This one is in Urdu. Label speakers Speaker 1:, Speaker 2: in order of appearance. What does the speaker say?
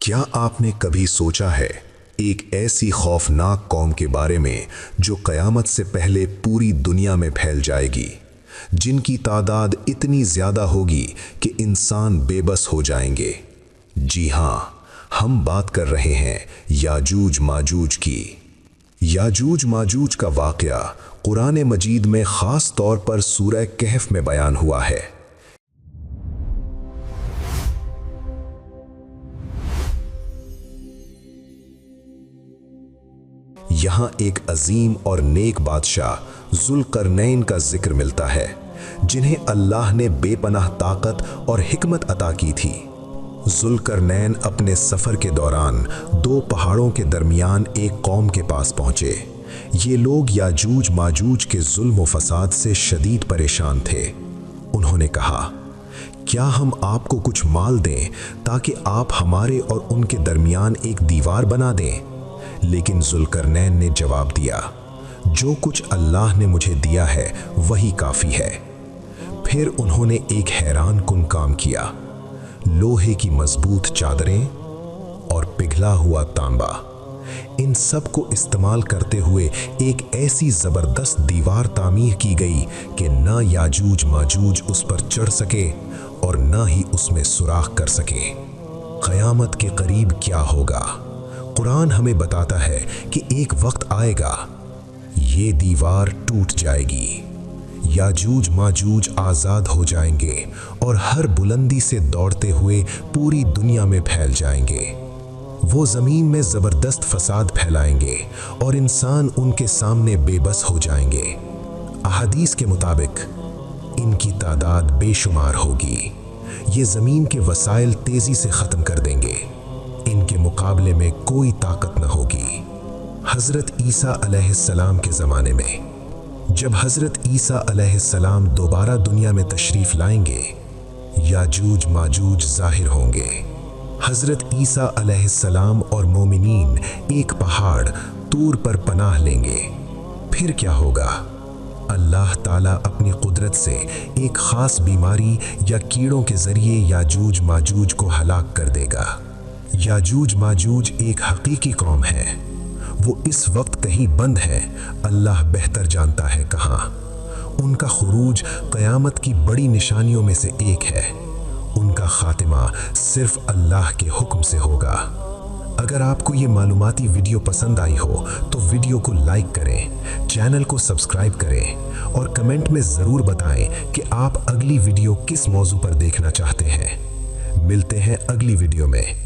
Speaker 1: کیا آپ نے کبھی سوچا ہے ایک ایسی خوفناک قوم کے بارے میں جو قیامت سے پہلے پوری دنیا میں پھیل جائے گی، جن کی تعداد اتنی زیادہ ہوگی کہ انسان بے بس ہو جائیں گے؟ جی ہاں، ہم بات کر رہے ہیں یاجوج ماجوج کی۔ یاجوج ماجوج کا واقعہ قرآن مجید میں خاص طور پر سورہ کہف میں بیان ہوا ہے۔ یہاں ایک عظیم اور نیک بادشاہ ذوالقرنین کا ذکر ملتا ہے، جنہیں اللہ نے بے پناہ طاقت اور حکمت عطا کی تھی۔ ذوالقرنین اپنے سفر کے دوران دو پہاڑوں کے درمیان ایک قوم کے پاس پہنچے۔ یہ لوگ یاجوج ماجوج کے ظلم و فساد سے شدید پریشان تھے۔ انہوں نے کہا، کیا ہم آپ کو کچھ مال دیں تاکہ آپ ہمارے اور ان کے درمیان ایک دیوار بنا دیں؟ لیکن ذوالقرنین نے جواب دیا، جو کچھ اللہ نے مجھے دیا ہے وہی کافی ہے۔ پھر انہوں نے ایک حیران کن کام کیا۔ لوہے کی مضبوط چادریں اور پگھلا ہوا تانبا، ان سب کو استعمال کرتے ہوئے ایک ایسی زبردست دیوار تعمیر کی گئی کہ نہ یاجوج ماجوج اس پر چڑھ سکے اور نہ ہی اس میں سوراخ کر سکے۔ قیامت کے قریب کیا ہوگا؟ قرآن ہمیں بتاتا ہے کہ ایک وقت آئے گا، یہ دیوار ٹوٹ جائے گی، یاجوج ماجوج آزاد ہو جائیں گے اور ہر بلندی سے دوڑتے ہوئے پوری دنیا میں پھیل جائیں گے۔ وہ زمین میں زبردست فساد پھیلائیں گے اور انسان ان کے سامنے بے بس ہو جائیں گے۔ احادیث کے مطابق ان کی تعداد بے شمار ہوگی۔ یہ زمین کے وسائل تیزی سے ختم کر دیں گے، ان کے مقابلے میں کوئی طاقت نہ ہوگی۔ حضرت عیسیٰ علیہ السلام کے زمانے میں جب حضرت عیسیٰ علیہ السلام دوبارہ دنیا میں تشریف لائیں گے، یاجوج ماجوج ظاہر ہوں گے۔ حضرت عیسیٰ علیہ السلام اور مومنین ایک پہاڑ طور پر پناہ لیں گے۔ پھر کیا ہوگا؟ اللہ تعالیٰ اپنی قدرت سے ایک خاص بیماری یا کیڑوں کے ذریعے یاجوج ماجوج کو ہلاک کر دے گا۔ یاجوج ماجوج ایک حقیقی قوم ہے۔ وہ اس وقت کہیں بند ہے، اللہ بہتر جانتا ہے کہاں۔ ان کا خروج قیامت کی بڑی نشانیوں میں سے ایک ہے۔ ان کا خاتمہ صرف اللہ کے حکم سے ہوگا۔ اگر آپ کو یہ معلوماتی ویڈیو پسند آئی ہو تو ویڈیو کو لائک کریں، چینل کو سبسکرائب کریں اور کمنٹ میں ضرور بتائیں کہ آپ اگلی ویڈیو کس موضوع پر دیکھنا چاہتے ہیں۔ ملتے ہیں اگلی ویڈیو میں۔